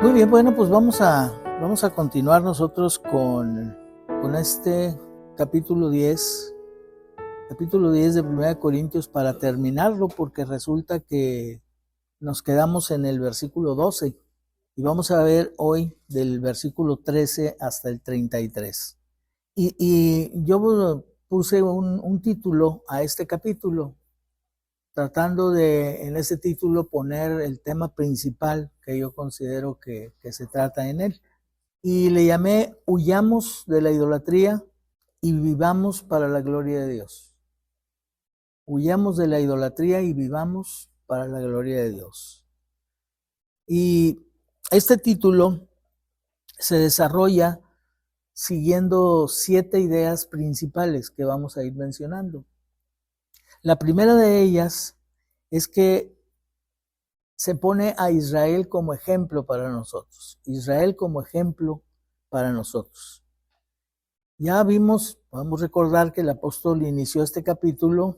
Muy bien, bueno, pues vamos a continuar nosotros con este capítulo 10 de 1 Corintios para terminarlo, porque resulta que nos quedamos en el versículo 12 y vamos a ver hoy del versículo 13 hasta el 33. Y yo puse un título a este capítulo, tratando de en ese título poner el tema principal que yo considero que se trata en él. Y le llamé Huyamos de la idolatría y vivamos para la gloria de Dios. Huyamos de la idolatría y vivamos para la gloria de Dios. Y este título se desarrolla siguiendo 7 ideas principales que vamos a ir mencionando. La primera de ellas es que se pone a Israel como ejemplo para nosotros. Israel como ejemplo para nosotros. Ya podemos recordar que el apóstol inició este capítulo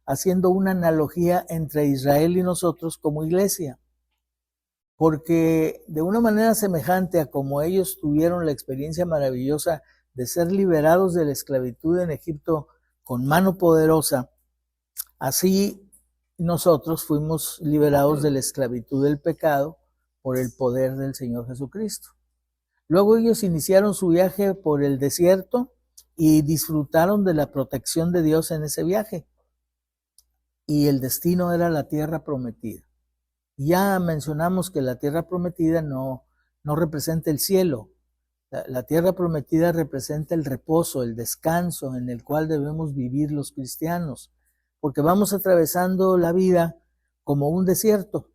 haciendo una analogía entre Israel y nosotros como iglesia, porque de una manera semejante a como ellos tuvieron la experiencia maravillosa de ser liberados de la esclavitud en Egipto con mano poderosa, así nosotros fuimos liberados de la esclavitud del pecado por el poder del Señor Jesucristo. Luego ellos iniciaron su viaje por el desierto y disfrutaron de la protección de Dios en ese viaje. Y el destino era la tierra prometida. Ya mencionamos que la tierra prometida no representa el cielo. La tierra prometida representa el reposo, el descanso en el cual debemos vivir los cristianos, porque vamos atravesando la vida como un desierto,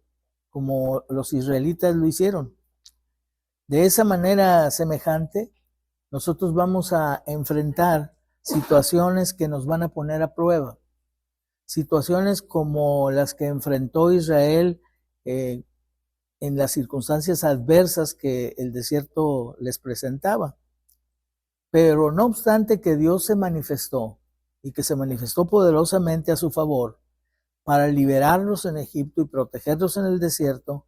como los israelitas lo hicieron. De esa manera semejante, nosotros vamos a enfrentar situaciones que nos van a poner a prueba. Situaciones como las que enfrentó Israel en las circunstancias adversas que el desierto les presentaba. Pero no obstante que Dios se manifestó y que se manifestó poderosamente a su favor para liberarlos en Egipto y protegerlos en el desierto,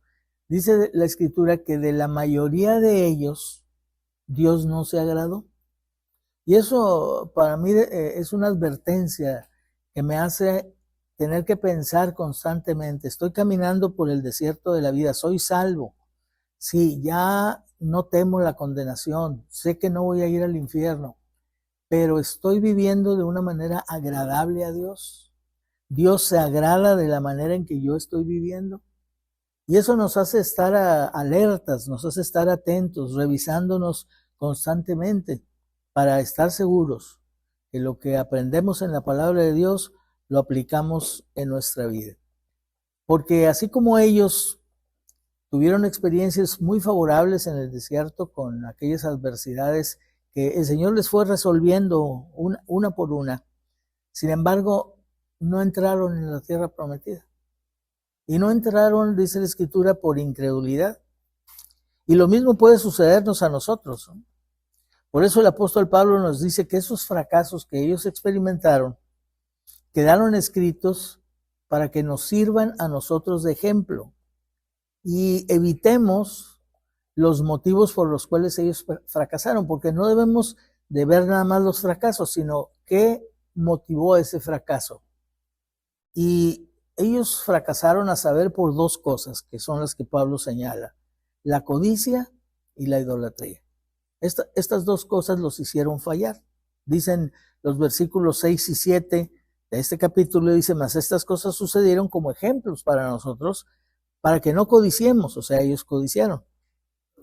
dice la Escritura que de la mayoría de ellos Dios no se agradó. Y eso para mí es una advertencia que me hace tener que pensar constantemente. Estoy caminando por el desierto de la vida, soy salvo. Sí, ya no temo la condenación, sé que no voy a ir al infierno, pero estoy viviendo de una manera agradable a Dios. Dios se agrada de la manera en que yo estoy viviendo. Y eso nos hace estar alertas, nos hace estar atentos, revisándonos constantemente para estar seguros que lo que aprendemos en la palabra de Dios lo aplicamos en nuestra vida. Porque así como ellos tuvieron experiencias muy favorables en el desierto con aquellas adversidades que el Señor les fue resolviendo una por una, sin embargo, no entraron en la tierra prometida. Y no entraron, dice la Escritura, por incredulidad. Y lo mismo puede sucedernos a nosotros, ¿no? Por eso el apóstol Pablo nos dice que esos fracasos que ellos experimentaron quedaron escritos para que nos sirvan a nosotros de ejemplo y evitemos los motivos por los cuales ellos fracasaron, porque no debemos de ver nada más los fracasos, sino qué motivó ese fracaso. Y ellos fracasaron a saber por 2 cosas, que son las que Pablo señala: la codicia y la idolatría. Estas 2 cosas los hicieron fallar. Dicen los versículos 6 y 7 de este capítulo, dice: mas estas cosas sucedieron como ejemplos para nosotros, para que no codiciemos, o sea, ellos codiciaron.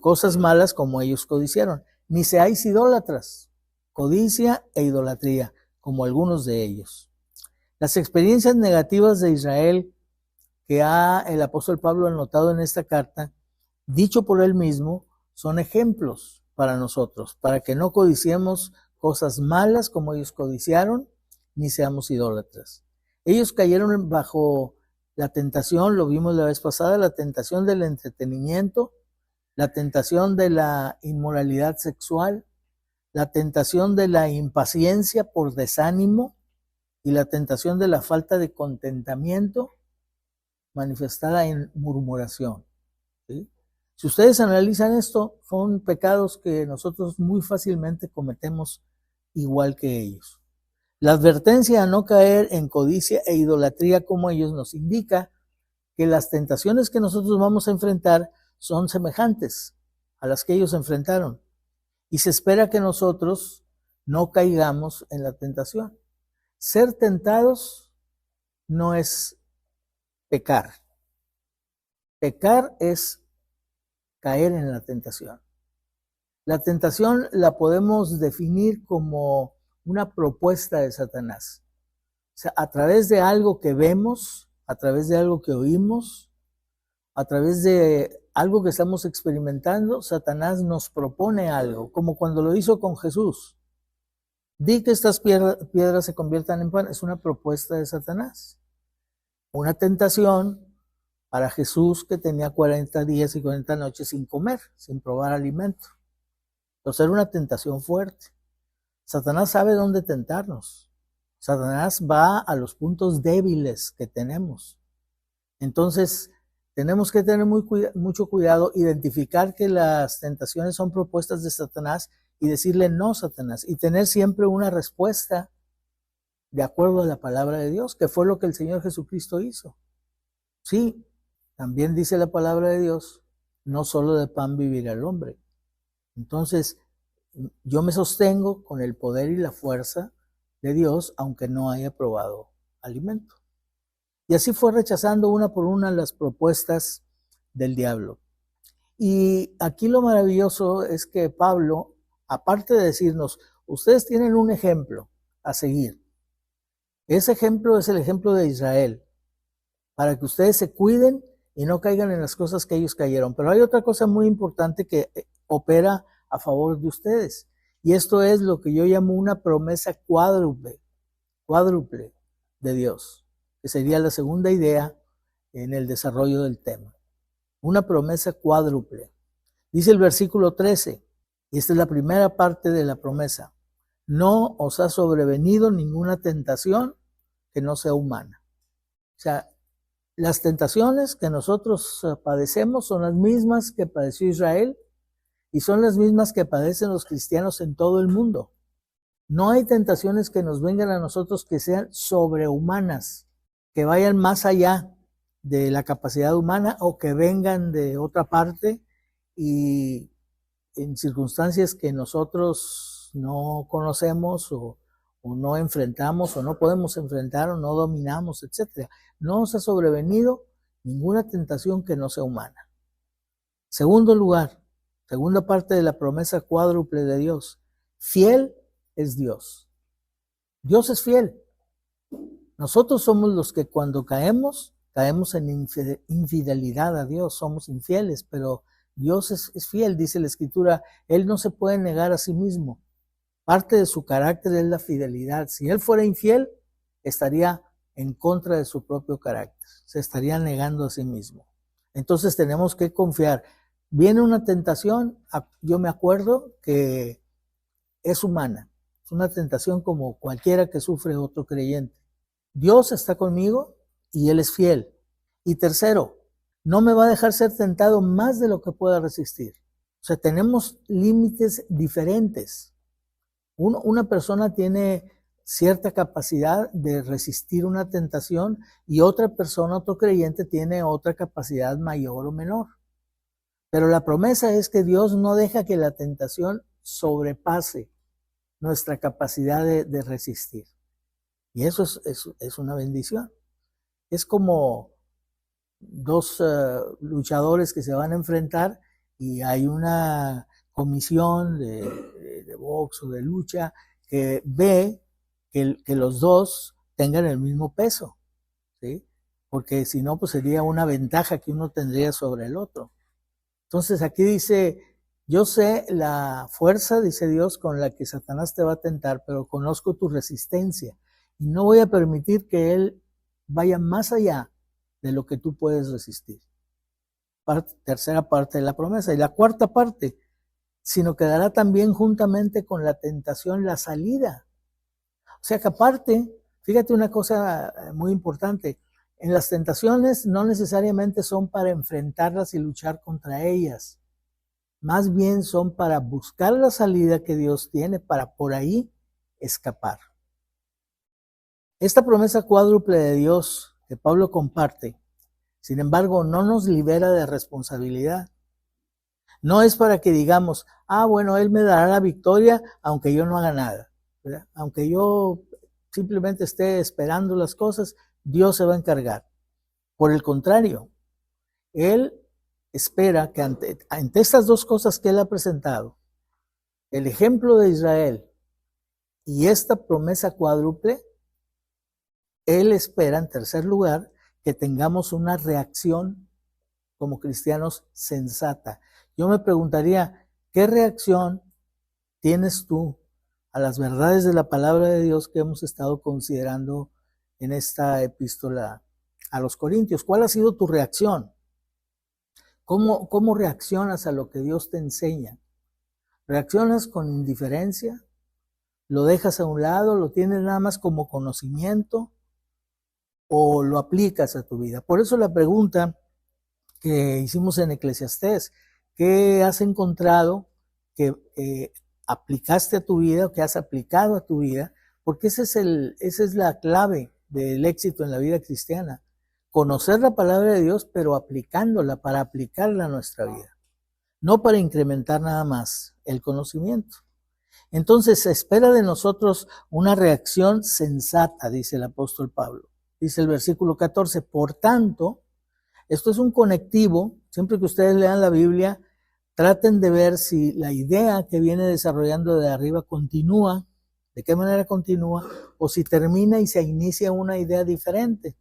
Cosas malas como ellos codiciaron. Ni seáis idólatras, codicia e idolatría, como algunos de ellos. Las experiencias negativas de Israel que el apóstol Pablo anotado en esta carta, dicho por él mismo, son ejemplos para nosotros, para que no codiciemos cosas malas como ellos codiciaron, ni seamos idólatras. Ellos cayeron bajo la tentación, lo vimos la vez pasada, la tentación del entretenimiento, la tentación de la inmoralidad sexual, la tentación de la impaciencia por desánimo y la tentación de la falta de contentamiento manifestada en murmuración, ¿sí? Si ustedes analizan esto, son pecados que nosotros muy fácilmente cometemos igual que ellos. La advertencia a no caer en codicia e idolatría como ellos nos indica que las tentaciones que nosotros vamos a enfrentar son semejantes a las que ellos enfrentaron. Y se espera que nosotros no caigamos en la tentación. Ser tentados no es pecar. Pecar es caer en la tentación. La tentación la podemos definir como una propuesta de Satanás. O sea, a través de algo que vemos, a través de algo que oímos, a través de algo que estamos experimentando, Satanás nos propone algo, como cuando lo hizo con Jesús. Di que estas piedras se conviertan en pan, es una propuesta de Satanás. Una tentación para Jesús que tenía 40 días y 40 noches sin comer, sin probar alimento. Entonces era una tentación fuerte. Satanás sabe dónde tentarnos. Satanás va a los puntos débiles que tenemos. Entonces tenemos que tener mucho cuidado, identificar que las tentaciones son propuestas de Satanás y decirle no, Satanás, y tener siempre una respuesta de acuerdo a la palabra de Dios, que fue lo que el Señor Jesucristo hizo. Sí, también dice la palabra de Dios, no solo de pan vivirá el hombre. Entonces, yo me sostengo con el poder y la fuerza de Dios, aunque no haya probado alimento. Y así fue rechazando una por una las propuestas del diablo. Y aquí lo maravilloso es que Pablo, aparte de decirnos, ustedes tienen un ejemplo a seguir. Ese ejemplo es el ejemplo de Israel, para que ustedes se cuiden y no caigan en las cosas que ellos cayeron. Pero hay otra cosa muy importante que opera a favor de ustedes. Y esto es lo que yo llamo una promesa cuádruple de Dios, que sería la segunda idea en el desarrollo del tema. Una promesa cuádruple. Dice el versículo 13, y esta es la primera parte de la promesa: no os ha sobrevenido ninguna tentación que no sea humana. O sea, las tentaciones que nosotros padecemos son las mismas que padeció Israel y son las mismas que padecen los cristianos en todo el mundo. No hay tentaciones que nos vengan a nosotros que sean sobrehumanas, que vayan más allá de la capacidad humana o que vengan de otra parte y en circunstancias que nosotros no conocemos o no enfrentamos o no podemos enfrentar o no dominamos, etc. No os ha sobrevenido ninguna tentación que no sea humana. Segundo lugar, segunda parte de la promesa cuádruple de Dios: fiel es Dios. Dios es fiel. Nosotros somos los que cuando caemos en infidelidad a Dios, somos infieles, pero Dios es fiel, dice la Escritura. Él no se puede negar a sí mismo. Parte de su carácter es la fidelidad. Si Él fuera infiel, estaría en contra de su propio carácter. Se estaría negando a sí mismo. Entonces tenemos que confiar. Viene una tentación, yo me acuerdo que es humana. Es una tentación como cualquiera que sufre otro creyente. Dios está conmigo y Él es fiel. Y tercero, no me va a dejar ser tentado más de lo que pueda resistir. O sea, tenemos límites diferentes. Una persona tiene cierta capacidad de resistir una tentación y otra persona, otro creyente, tiene otra capacidad mayor o menor. Pero la promesa es que Dios no deja que la tentación sobrepase nuestra capacidad de resistir. Y eso es una bendición. Es como dos luchadores que se van a enfrentar y hay una comisión de box o de lucha que ve que los dos tengan el mismo peso, ¿sí? Porque si no, pues sería una ventaja que uno tendría sobre el otro. Entonces aquí dice, yo sé la fuerza, dice Dios, con la que Satanás te va a tentar, pero conozco tu resistencia y no voy a permitir que él vaya más allá de lo que tú puedes resistir. Tercera parte de la promesa. Y la cuarta parte, sino que dará también juntamente con la tentación la salida. O sea que aparte, fíjate una cosa muy importante, En las tentaciones no necesariamente son para enfrentarlas y luchar contra ellas. Más bien son para buscar la salida que Dios tiene para por ahí escapar. Esta promesa cuádruple de Dios que Pablo comparte, sin embargo, no nos libera de responsabilidad. No es para que digamos, bueno, Él me dará la victoria aunque yo no haga nada, ¿verdad? Aunque yo simplemente esté esperando las cosas, Dios se va a encargar. Por el contrario, Él espera que ante estas dos cosas que Él ha presentado, el ejemplo de Israel y esta promesa cuádruple, Él espera, en tercer lugar, que tengamos una reacción como cristianos sensata. Yo me preguntaría, ¿qué reacción tienes tú a las verdades de la palabra de Dios que hemos estado considerando en esta epístola a los Corintios? ¿Cuál ha sido tu reacción? ¿Cómo reaccionas a lo que Dios te enseña? ¿Reaccionas con indiferencia? ¿Lo dejas a un lado? ¿Lo tienes nada más como conocimiento? ¿O lo aplicas a tu vida? Por eso la pregunta que hicimos en Eclesiastés, ¿qué has encontrado que aplicaste a tu vida o que has aplicado a tu vida? Porque esa es la clave del éxito en la vida cristiana. Conocer la palabra de Dios, pero aplicándola, para aplicarla a nuestra vida. No para incrementar nada más el conocimiento. Entonces se espera de nosotros una reacción sensata, dice el apóstol Pablo. Dice el versículo 14, por tanto, esto es un conectivo. Siempre que ustedes lean la Biblia, traten de ver si la idea que viene desarrollando de arriba continúa, de qué manera continúa, o si termina y se inicia una idea diferente.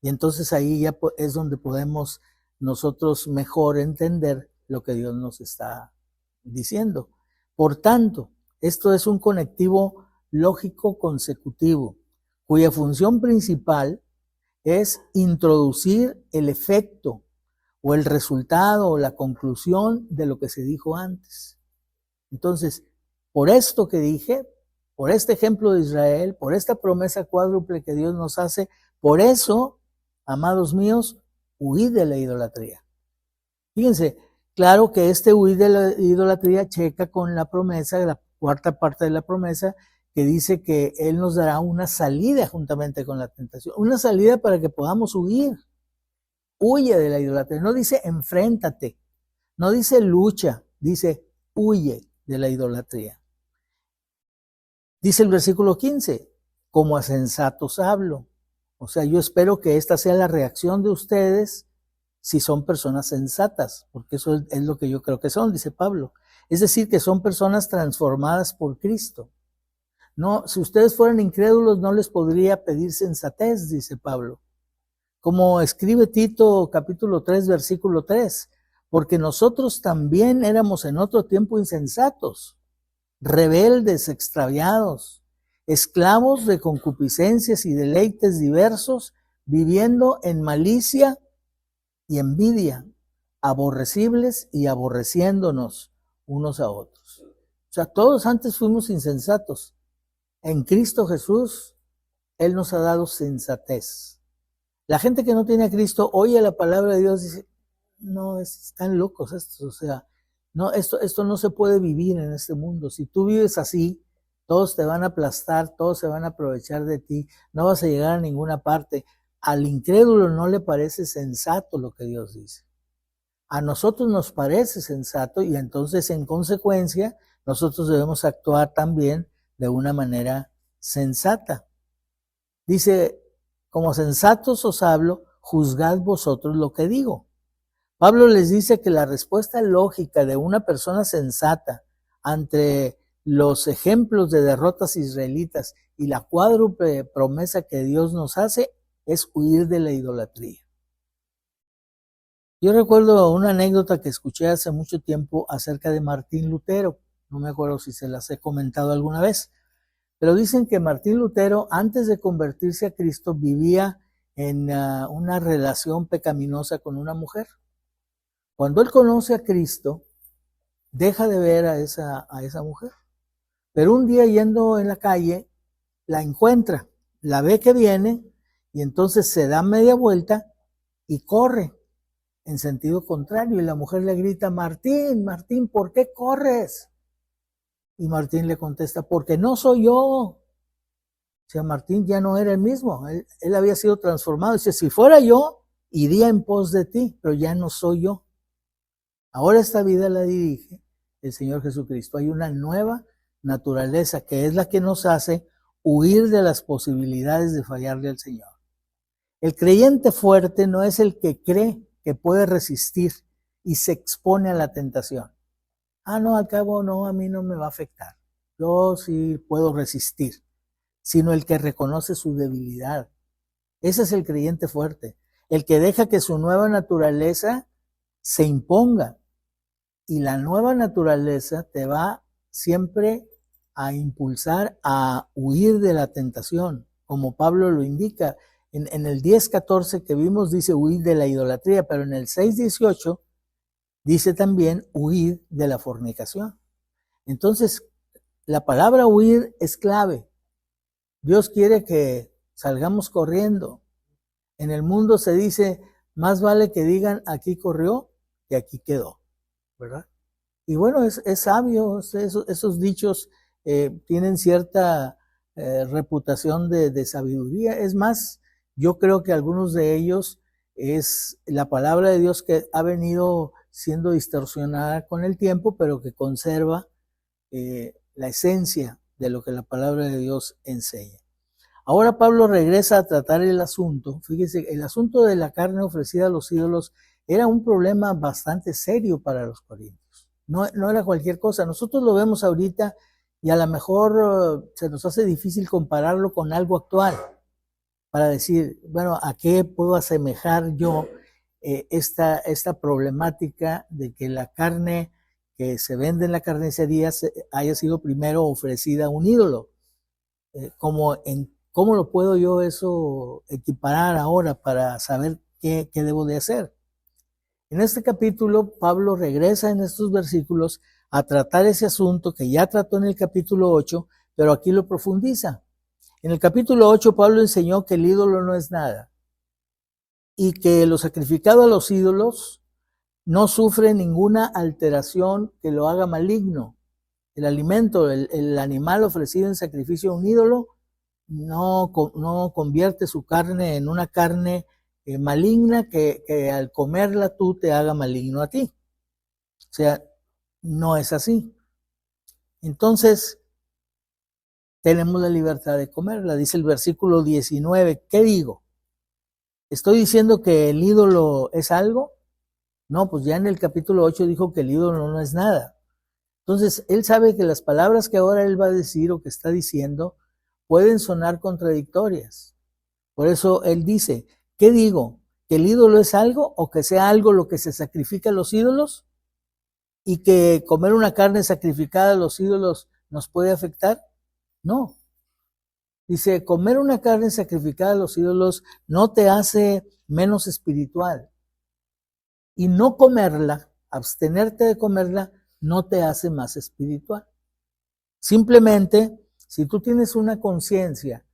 Y entonces ahí ya es donde podemos nosotros mejor entender lo que Dios nos está diciendo. Por tanto, esto es un conectivo lógico consecutivo, cuya función principal es introducir el efecto o el resultado o la conclusión de lo que se dijo antes. Entonces, por esto que dije, por este ejemplo de Israel, por esta promesa cuádruple que Dios nos hace, por eso, amados míos, huid de la idolatría. Fíjense, claro que este huir de la idolatría checa con la promesa, la cuarta parte de la promesa, que dice que Él nos dará una salida juntamente con la tentación, una salida para que podamos huir. Huye de la idolatría. No dice enfréntate, no dice lucha, dice huye de la idolatría. Dice el versículo 15, como a sensatos hablo. O sea, yo espero que esta sea la reacción de ustedes si son personas sensatas, porque eso es lo que yo creo que son, dice Pablo. Es decir, que son personas transformadas por Cristo. No, si ustedes fueran incrédulos, no les podría pedir sensatez, dice Pablo. Como escribe Tito capítulo 3, versículo 3, porque nosotros también éramos en otro tiempo insensatos, rebeldes, extraviados, esclavos de concupiscencias y deleites diversos, viviendo en malicia y envidia, aborrecibles y aborreciéndonos unos a otros. O sea, todos antes fuimos insensatos. En Cristo Jesús, Él nos ha dado sensatez. La gente que no tiene a Cristo oye la palabra de Dios y dice, no, están locos estos, o sea, no, esto no se puede vivir en este mundo. Si tú vives así, todos te van a aplastar, todos se van a aprovechar de ti, no vas a llegar a ninguna parte. Al incrédulo no le parece sensato lo que Dios dice. A nosotros nos parece sensato y entonces en consecuencia nosotros debemos actuar también de una manera sensata. Dice, como sensatos os hablo, juzgad vosotros lo que digo. Pablo les dice que la respuesta lógica de una persona sensata ante los ejemplos de derrotas israelitas y la cuádruple promesa que Dios nos hace es huir de la idolatría. Yo recuerdo una anécdota que escuché hace mucho tiempo acerca de Martín Lutero. No me acuerdo si se las he comentado alguna vez, pero dicen que Martín Lutero, antes de convertirse a Cristo, vivía en una relación pecaminosa con una mujer. Cuando él conoce a Cristo, deja de ver a esa mujer. Pero un día yendo en la calle, la encuentra, la ve que viene Y entonces se da media vuelta y corre en sentido contrario. Y la mujer le grita, Martín, Martín, ¿por qué corres? Y Martín le contesta, porque no soy yo. O sea, Martín ya no era el mismo, él había sido transformado. Dice, si fuera yo, iría en pos de ti, pero ya no soy yo. Ahora esta vida la dirige el Señor Jesucristo. Hay una nueva naturaleza que es la que nos hace huir de las posibilidades de fallarle al Señor. El creyente fuerte no es el que cree que puede resistir y se expone a la tentación. No, al cabo no, a mí no me va a afectar. Yo sí puedo resistir. Sino el que reconoce su debilidad. Ese es el creyente fuerte. El que deja que su nueva naturaleza se imponga. Y la nueva naturaleza te va siempre a impulsar a huir de la tentación, como Pablo lo indica. En el 10:14 que vimos dice huir de la idolatría, pero en el 6:18 dice también huir de la fornicación. Entonces, la palabra huir es clave. Dios quiere que salgamos corriendo. En el mundo se dice, más vale que digan aquí corrió que aquí quedó, ¿verdad? Y bueno, es sabio, esos dichos tienen cierta reputación de sabiduría. Es más, yo creo que algunos de ellos es la palabra de Dios que ha venido siendo distorsionada con el tiempo, pero que conserva la esencia de lo que la palabra de Dios enseña. Ahora Pablo regresa a tratar el asunto. Fíjese, el asunto de la carne ofrecida a los ídolos era un problema bastante serio para los corintios. No era cualquier cosa. Nosotros lo vemos ahorita y a lo mejor se nos hace difícil compararlo con algo actual. Para decir, bueno, ¿a qué puedo asemejar yo esta problemática de que la carne que se vende en la carnicería haya sido primero ofrecida a un ídolo? ¿Cómo lo puedo yo eso equiparar ahora para saber qué debo de hacer? En este capítulo, Pablo regresa en estos versículos a tratar ese asunto que ya trató en el capítulo 8, pero aquí lo profundiza. En el capítulo 8, Pablo enseñó que el ídolo no es nada y que lo sacrificado a los ídolos no sufre ninguna alteración que lo haga maligno. El alimento, el animal ofrecido en sacrificio a un ídolo, no convierte su carne en una carne maligna que al comerla tú te haga maligno a ti. O sea, no es así. Entonces, tenemos la libertad de comerla. Dice el versículo 19, ¿qué digo? ¿Estoy diciendo que el ídolo es algo? No, pues ya en el capítulo 8 dijo que el ídolo no es nada. Entonces, él sabe que las palabras que ahora él va a decir o que está diciendo pueden sonar contradictorias. Por eso él dice, ¿qué digo? ¿Que el ídolo es algo o que sea algo lo que se sacrifica a los ídolos? ¿Y que comer una carne sacrificada a los ídolos nos puede afectar? No. Dice, comer una carne sacrificada a los ídolos no te hace menos espiritual. Y no comerla, abstenerte de comerla, no te hace más espiritual. Simplemente, si tú tienes una conciencia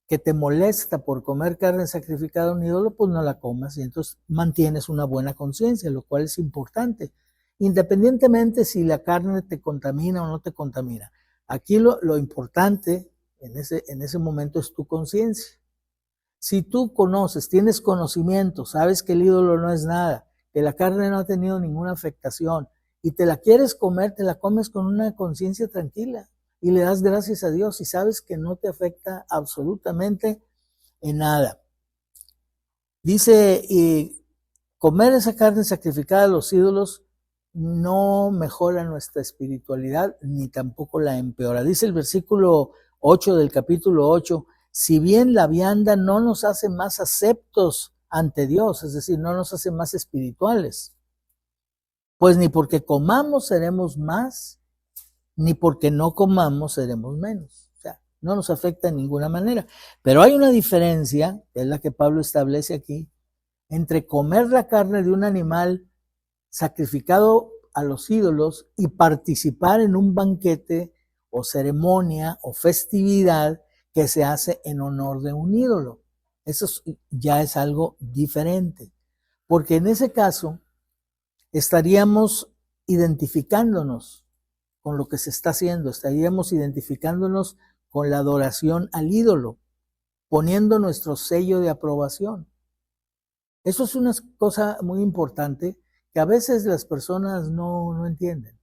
que te molesta por comer carne sacrificada a un ídolo, pues no la comas y entonces mantienes una buena conciencia, lo cual es importante, independientemente si la carne te contamina o no te contamina. Aquí lo importante en ese momento es tu conciencia. Si tú conoces, tienes conocimiento, sabes que el ídolo no es nada, que la carne no ha tenido ninguna afectación y te la quieres comer, te la comes con una conciencia tranquila y le das gracias a Dios y sabes que no te afecta absolutamente en nada. Dice, y comer esa carne sacrificada a los ídolos no mejora nuestra espiritualidad ni tampoco la empeora. Dice el versículo 8 del capítulo 8, si bien la vianda no nos hace más aceptos ante Dios, es decir, no nos hace más espirituales, pues ni porque comamos seremos más, ni porque no comamos seremos menos. O sea, no nos afecta en ninguna manera. Pero hay una diferencia, que es la que Pablo establece aquí, entre comer la carne de un animal sacrificado a los ídolos y participar en un banquete o ceremonia o festividad que se hace en honor de un ídolo. ya es algo diferente, porque en ese caso estaríamos identificándonos con lo que se está haciendo, estaríamos identificándonos con la adoración al ídolo, poniendo nuestro sello de aprobación. Eso es una cosa muy importante que a veces las personas no entienden.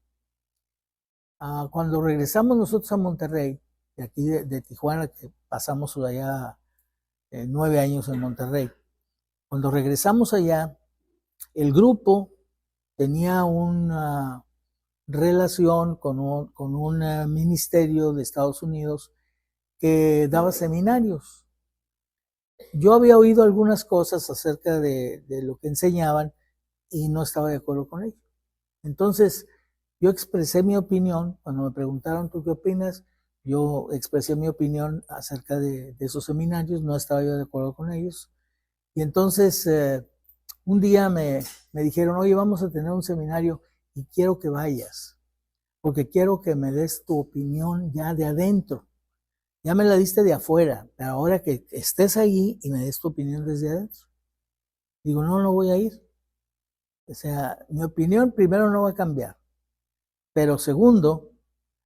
Cuando regresamos nosotros a Monterrey, de aquí de Tijuana, que pasamos allá 9 años en Monterrey, cuando regresamos allá, el grupo tenía una relación con un ministerio de Estados Unidos que daba seminarios. Yo había oído algunas cosas acerca de lo que enseñaban y no estaba de acuerdo con ello. Entonces, yo expresé mi opinión. Cuando me preguntaron, ¿tú qué opinas? Yo expresé mi opinión acerca de esos seminarios, no estaba yo de acuerdo con ellos. Y entonces, un día me dijeron, oye, vamos a tener un seminario y quiero que vayas, porque quiero que me des tu opinión ya de adentro. Ya me la diste de afuera, pero ahora que estés ahí y me des tu opinión desde adentro. Digo, no voy a ir. O sea, mi opinión primero no va a cambiar. Pero segundo,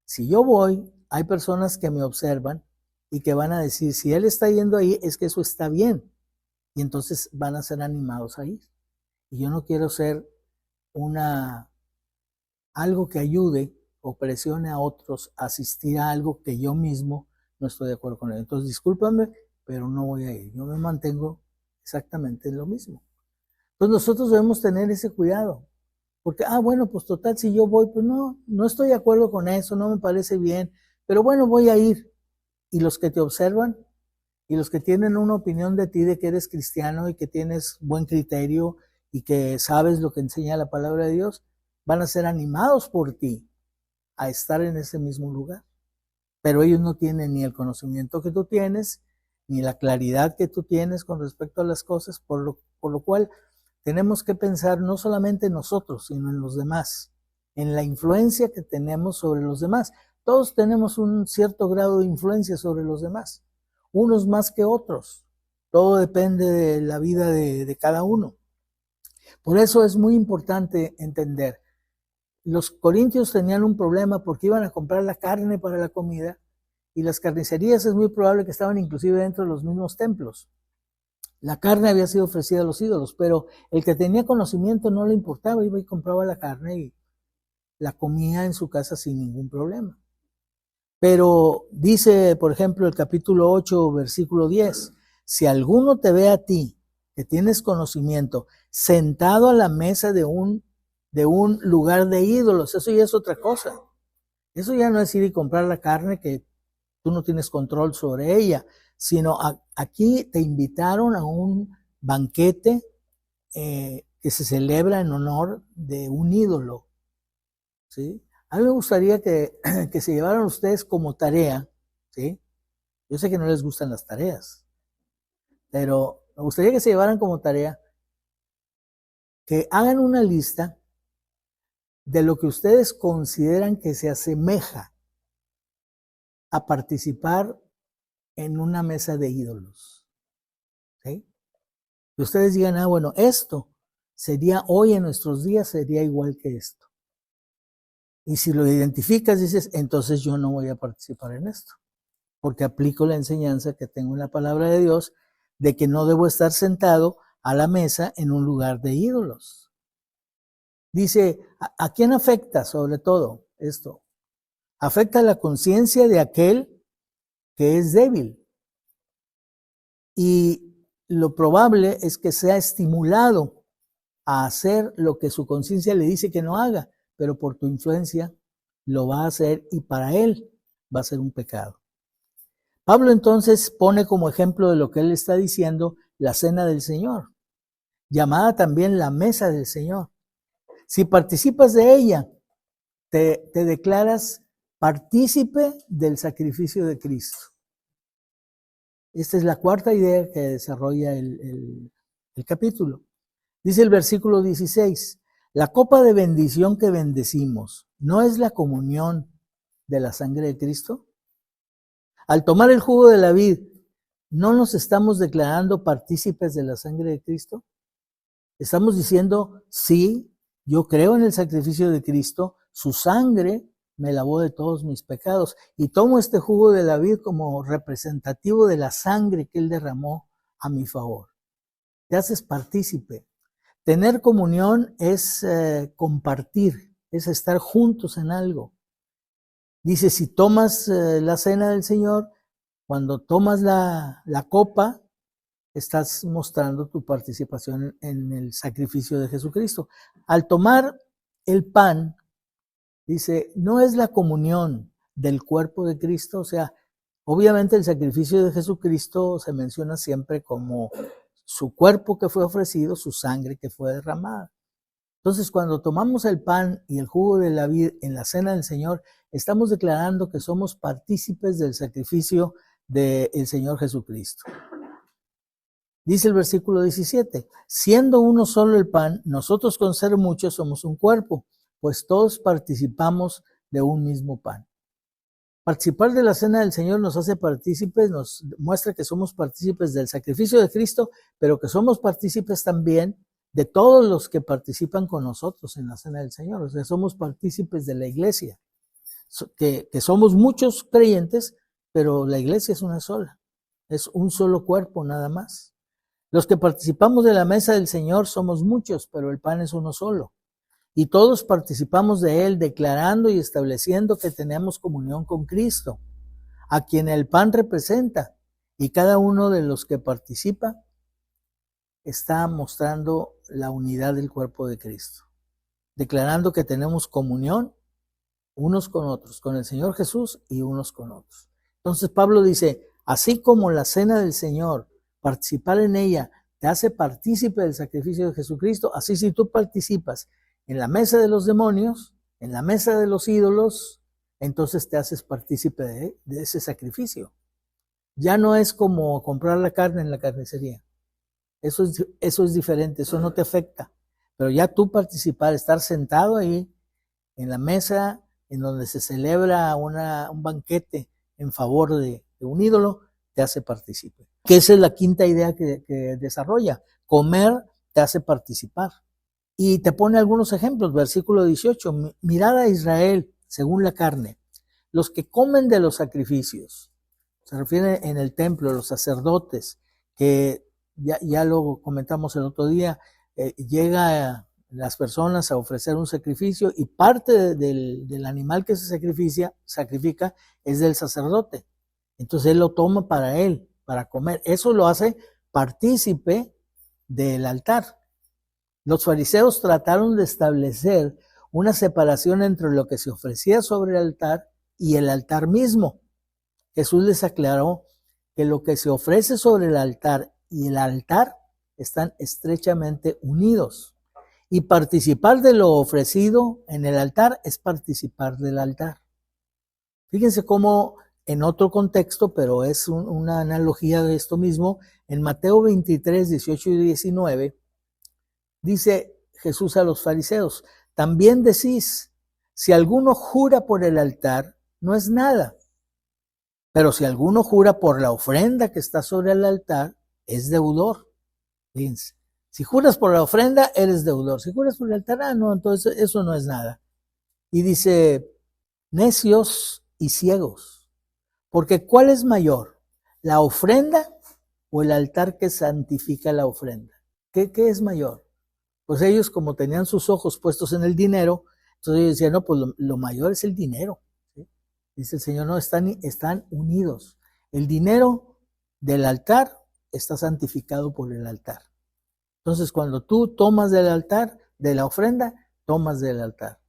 si yo voy, hay personas que me observan y que van a decir, si él está yendo ahí, es que eso está bien. Y entonces van a ser animados a ir. Y yo no quiero ser algo que ayude o presione a otros a asistir a algo que yo mismo no estoy de acuerdo con él. Entonces, discúlpame, pero no voy a ir. Yo me mantengo exactamente en lo mismo. Entonces, nosotros debemos tener ese cuidado. Porque, bueno, pues total, si yo voy, pues no estoy de acuerdo con eso, no me parece bien, pero bueno, voy a ir. Y los que te observan y los que tienen una opinión de ti, de que eres cristiano y que tienes buen criterio y que sabes lo que enseña la palabra de Dios, van a ser animados por ti a estar en ese mismo lugar. Pero ellos no tienen ni el conocimiento que tú tienes, ni la claridad que tú tienes con respecto a las cosas, por lo cual tenemos que pensar no solamente en nosotros, sino en los demás, en la influencia que tenemos sobre los demás. Todos tenemos un cierto grado de influencia sobre los demás, unos más que otros. Todo depende de la vida de cada uno. Por eso es muy importante entender. Los corintios tenían un problema porque iban a comprar la carne para la comida y las carnicerías es muy probable que estaban inclusive dentro de los mismos templos. La carne había sido ofrecida a los ídolos, pero el que tenía conocimiento no le importaba, iba y compraba la carne y la comía en su casa sin ningún problema. Pero dice, por ejemplo, el capítulo 8, versículo 10, si alguno te ve a ti, que tienes conocimiento, sentado a la mesa de un lugar de ídolos, eso ya es otra cosa. Eso ya no es ir y comprar la carne que tú no tienes control sobre ella, sino aquí te invitaron a un banquete que se celebra en honor de un ídolo, ¿sí? A mí me gustaría que se llevaran ustedes como tarea, ¿sí? Yo sé que no les gustan las tareas, pero me gustaría que se llevaran como tarea que hagan una lista de lo que ustedes consideran que se asemeja a participar en una mesa de ídolos, ¿sí? Que ustedes digan, bueno, esto sería hoy en nuestros días, sería igual que esto. Y si lo identificas, dices, entonces yo no voy a participar en esto, porque aplico la enseñanza que tengo en la palabra de Dios de que no debo estar sentado a la mesa en un lugar de ídolos. Dice, ¿a quién afecta sobre todo esto? Afecta la conciencia de aquel que es débil. Y lo probable es que sea estimulado a hacer lo que su conciencia le dice que no haga, pero por tu influencia lo va a hacer y para él va a ser un pecado. Pablo entonces pone como ejemplo de lo que él está diciendo la cena del Señor, llamada también la mesa del Señor. Si participas de ella, te declaras partícipe del sacrificio de Cristo. Esta es la cuarta idea que desarrolla el capítulo. Dice el versículo 16, la copa de bendición que bendecimos, ¿no es la comunión de la sangre de Cristo? Al tomar el jugo de la vid, ¿no nos estamos declarando partícipes de la sangre de Cristo? Estamos diciendo, sí, yo creo en el sacrificio de Cristo, su sangre me lavó de todos mis pecados y tomo este jugo de la vid como representativo de la sangre que Él derramó a mi favor. Te haces partícipe. Tener comunión es compartir, es estar juntos en algo. Dice, si tomas la cena del Señor, cuando tomas la copa, estás mostrando tu participación en el sacrificio de Jesucristo. Al tomar el pan, dice, no es la comunión del cuerpo de Cristo, o sea, obviamente el sacrificio de Jesucristo se menciona siempre como su cuerpo que fue ofrecido, su sangre que fue derramada. Entonces, cuando tomamos el pan y el jugo de la vid en la cena del Señor, estamos declarando que somos partícipes del sacrificio del Señor Jesucristo. Dice el versículo 17, siendo uno solo el pan, nosotros con ser muchos somos un cuerpo, pues todos participamos de un mismo pan. Participar de la cena del Señor nos hace partícipes, nos muestra que somos partícipes del sacrificio de Cristo, pero que somos partícipes también de todos los que participan con nosotros en la cena del Señor. O sea, somos partícipes de la iglesia, que somos muchos creyentes, pero la iglesia es una sola, es un solo cuerpo nada más. Los que participamos de la mesa del Señor somos muchos, pero el pan es uno solo. Y todos participamos de Él, declarando y estableciendo que tenemos comunión con Cristo, a quien el pan representa. Y cada uno de los que participa está mostrando la unidad del cuerpo de Cristo, declarando que tenemos comunión unos con otros, con el Señor Jesús y unos con otros. Entonces Pablo dice, así como la cena del Señor, participar en ella te hace partícipe del sacrificio de Jesucristo, así si tú participas en la mesa de los demonios, en la mesa de los ídolos, entonces te haces partícipe de ese sacrificio. Ya no es como comprar la carne en la carnicería. Eso es diferente, eso no te afecta. Pero ya tú participar, estar sentado ahí en la mesa en donde se celebra un banquete en favor de un ídolo, te hace partícipe. Que esa es la quinta idea que desarrolla. Comer te hace participar. Y te pone algunos ejemplos. Versículo 18. Mirad a Israel según la carne. Los que comen de los sacrificios. Se refiere en el templo, los sacerdotes, que ya lo comentamos el otro día, llega las personas a ofrecer un sacrificio y parte del animal que se sacrifica es del sacerdote. Entonces él lo toma para él, para comer. Eso lo hace partícipe del altar. Los fariseos trataron de establecer una separación entre lo que se ofrecía sobre el altar y el altar mismo. Jesús les aclaró que lo que se ofrece sobre el altar y el altar están estrechamente unidos. Y participar de lo ofrecido en el altar es participar del altar. Fíjense cómo en otro contexto, pero es una analogía de esto mismo, en Mateo 23, 18 y 19, dice Jesús a los fariseos, también decís, si alguno jura por el altar, no es nada. Pero si alguno jura por la ofrenda que está sobre el altar, es deudor. Fíjense. Si juras por la ofrenda, eres deudor. Si juras por el altar, no, entonces eso no es nada. Y dice, necios y ciegos. Porque ¿cuál es mayor? ¿La ofrenda o el altar que santifica la ofrenda? ¿Qué es mayor? Pues ellos, como tenían sus ojos puestos en el dinero, entonces ellos decían, no, pues lo mayor es el dinero. ¿Sí? Dice el Señor, no, están unidos. El dinero del altar está santificado por el altar. Entonces, cuando tú tomas del altar, de la ofrenda, tomas del altar.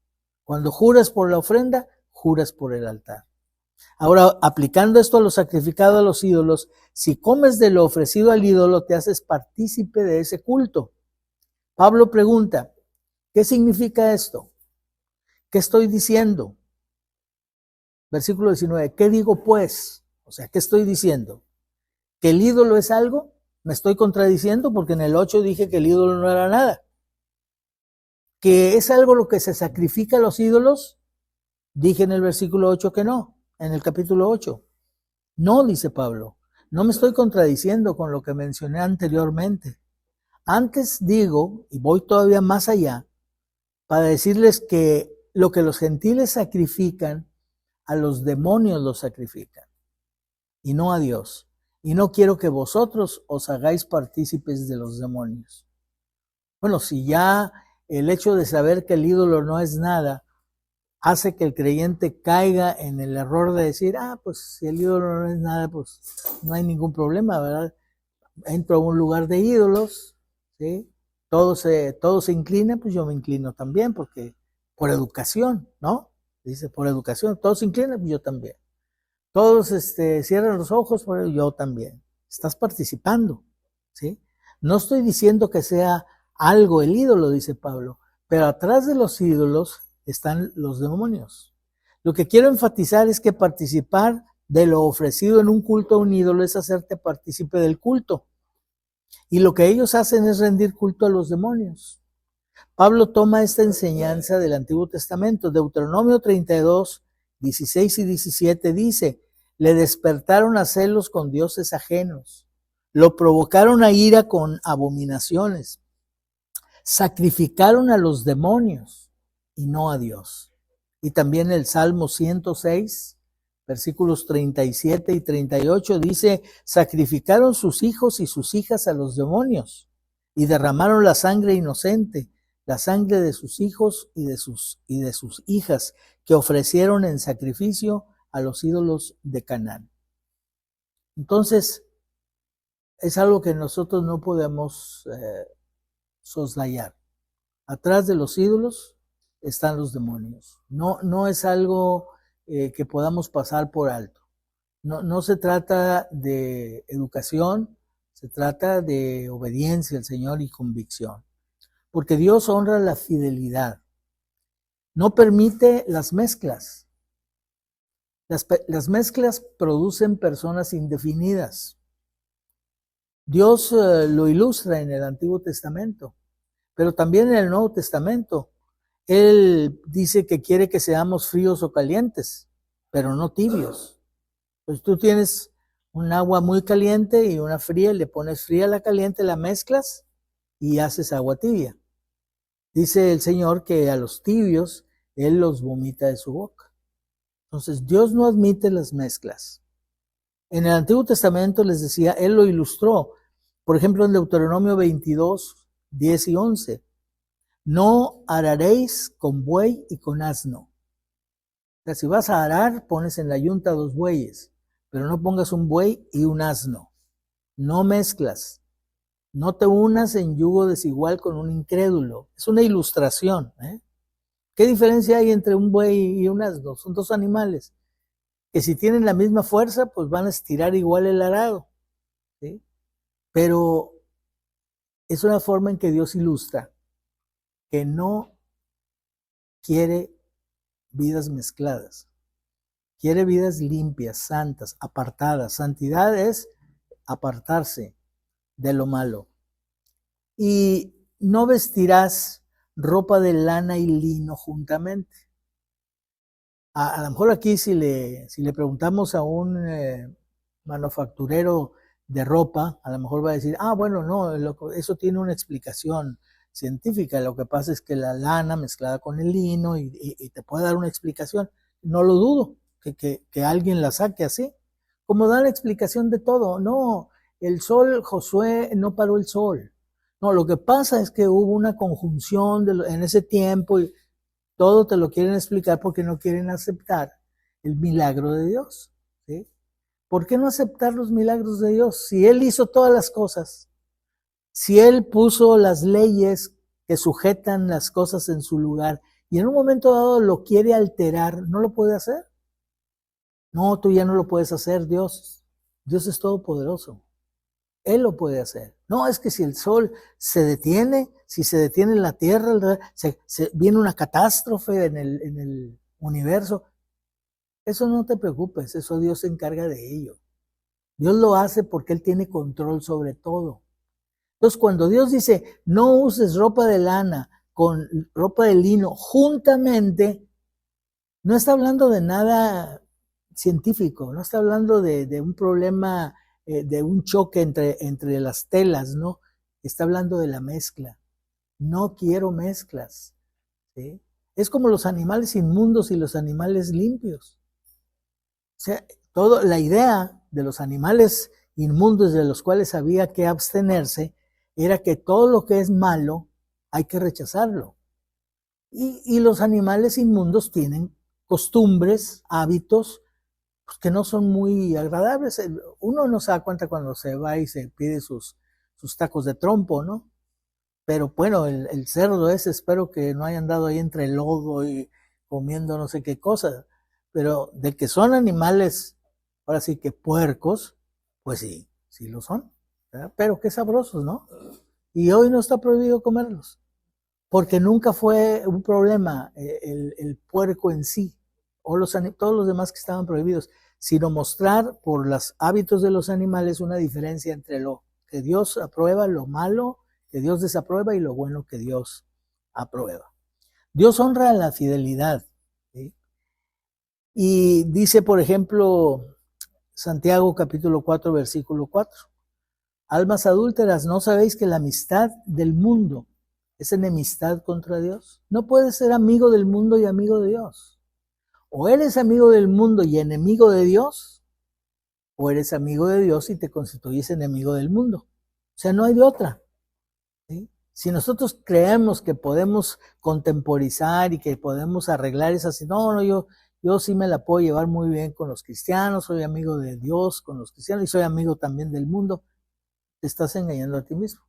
Cuando juras por la ofrenda, juras por el altar. Ahora, aplicando esto a lo sacrificado a los ídolos, si comes de lo ofrecido al ídolo, te haces partícipe de ese culto. Pablo pregunta, ¿qué significa esto? ¿Qué estoy diciendo? Versículo 19, ¿qué digo pues? O sea, ¿qué estoy diciendo? ¿Que el ídolo es algo? Me estoy contradiciendo porque en el 8 dije que el ídolo no era nada. ¿Que es algo lo que se sacrifica a los ídolos? Dije en el versículo 8 que no, en el capítulo 8. No, dice Pablo. no me estoy contradiciendo con lo que mencioné anteriormente. Antes digo, y voy todavía más allá, para decirles que lo que los gentiles sacrifican, a los demonios los sacrifican, y no a Dios. Y no quiero que vosotros os hagáis partícipes de los demonios. Bueno, si ya el hecho de saber que el ídolo no es nada, hace que el creyente caiga en el error de decir, pues si el ídolo no es nada, pues no hay ningún problema, ¿verdad? Entro a un lugar de ídolos, ¿sí? Todo se inclina, pues yo me inclino también, porque por educación, ¿no? Dice, por educación, todos se inclinan, pues yo también. Todos cierran los ojos, pues yo también. Estás participando, ¿sí? No estoy diciendo que sea algo el ídolo, dice Pablo, pero atrás de los ídolos están los demonios. Lo que quiero enfatizar es que participar de lo ofrecido en un culto a un ídolo es hacerte partícipe del culto. Y lo que ellos hacen es rendir culto a los demonios. Pablo toma esta enseñanza del Antiguo Testamento. Deuteronomio 32, 16 y 17 dice, le despertaron a celos con dioses ajenos, lo provocaron a ira con abominaciones, sacrificaron a los demonios y no a Dios. Y también el Salmo 106, versículos 37 y 38 dice, sacrificaron sus hijos y sus hijas a los demonios y derramaron la sangre inocente, la sangre de sus hijos y de sus hijas que ofrecieron en sacrificio a los ídolos de Canaán. Entonces, es algo que nosotros no podemos soslayar. Atrás de los ídolos están los demonios. No es algo que podamos pasar por alto. No se trata de educación, se trata de obediencia al Señor y convicción. Porque Dios honra la fidelidad. No permite las mezclas. Las mezclas producen personas indefinidas. Dios lo ilustra en el Antiguo Testamento, pero también en el Nuevo Testamento. Él dice que quiere que seamos fríos o calientes, pero no tibios. Pues tú tienes un agua muy caliente y una fría, le pones fría a la caliente, la mezclas y haces agua tibia. Dice el Señor que a los tibios Él los vomita de su boca. Entonces Dios no admite las mezclas. En el Antiguo Testamento les decía, Él lo ilustró. Por ejemplo, en Deuteronomio 22, 10 y 11. No araréis con buey y con asno. O sea, si vas a arar, pones en la yunta 2 bueyes, pero no pongas un buey y un asno. No mezclas. No te unas en yugo desigual con un incrédulo. Es una ilustración. ¿Qué diferencia hay entre un buey y un asno? Son 2 animales que si tienen la misma fuerza, pues van a estirar igual el arado, ¿sí? Pero es una forma en que Dios ilustra que no quiere vidas mezcladas, quiere vidas limpias, santas, apartadas. Santidad es apartarse de lo malo. Y no vestirás ropa de lana y lino juntamente. A lo mejor aquí si le preguntamos a un manufacturero de ropa, a lo mejor va a decir, bueno, no, eso tiene una explicación científica. Lo que pasa es que la lana mezclada con el lino y te puede dar una explicación. No lo dudo que alguien la saque así. Como da la explicación de todo. No, el sol, Josué no paró el sol. No, lo que pasa es que hubo una conjunción en ese tiempo y todo te lo quieren explicar porque no quieren aceptar el milagro de Dios, ¿sí? ¿Por qué no aceptar los milagros de Dios? Si Él hizo todas las cosas, si Él puso las leyes que sujetan las cosas en su lugar y en un momento dado lo quiere alterar, ¿no lo puede hacer? No, tú ya no lo puedes hacer, Dios. Dios es todopoderoso. Él lo puede hacer. No, es que si el sol se detiene, si se detiene la Tierra, viene una catástrofe en el universo. Eso no te preocupes, eso Dios se encarga de ello. Dios lo hace porque Él tiene control sobre todo. Entonces, cuando Dios dice, no uses ropa de lana con ropa de lino juntamente, no está hablando de nada científico, no está hablando de un problema de un choque entre las telas, ¿no? Está hablando de la mezcla. No quiero mezclas, ¿sí? Es como los animales inmundos y los animales limpios. O sea, la idea de los animales inmundos de los cuales había que abstenerse era que todo lo que es malo hay que rechazarlo. Y los animales inmundos tienen costumbres, hábitos, pues, que no son muy agradables. Uno no se da cuenta cuando se va y se pide sus tacos de trompo, ¿no? Pero bueno, el cerdo ese, espero que no haya andado ahí entre el lodo y comiendo no sé qué cosa. Pero de que son animales, ahora sí que puercos, pues sí, sí lo son, ¿verdad? Pero qué sabrosos, ¿no? Y hoy no está prohibido comerlos, porque nunca fue un problema el puerco en sí, o todos los demás que estaban prohibidos, sino mostrar por los hábitos de los animales una diferencia entre lo que Dios aprueba, lo malo que Dios desaprueba y lo bueno que Dios aprueba. Dios honra la fidelidad, ¿sí? Y dice, por ejemplo, Santiago capítulo 4, versículo 4, almas adúlteras, ¿no sabéis que la amistad del mundo es enemistad contra Dios? No puedes ser amigo del mundo y amigo de Dios. O eres amigo del mundo y enemigo de Dios, o eres amigo de Dios y te constituyes enemigo del mundo. O sea, no hay de otra, ¿sí? Si nosotros creemos que podemos contemporizar y que podemos arreglar esas, no, yo sí me la puedo llevar muy bien con los cristianos, soy amigo de Dios con los cristianos y soy amigo también del mundo, te estás engañando a ti mismo.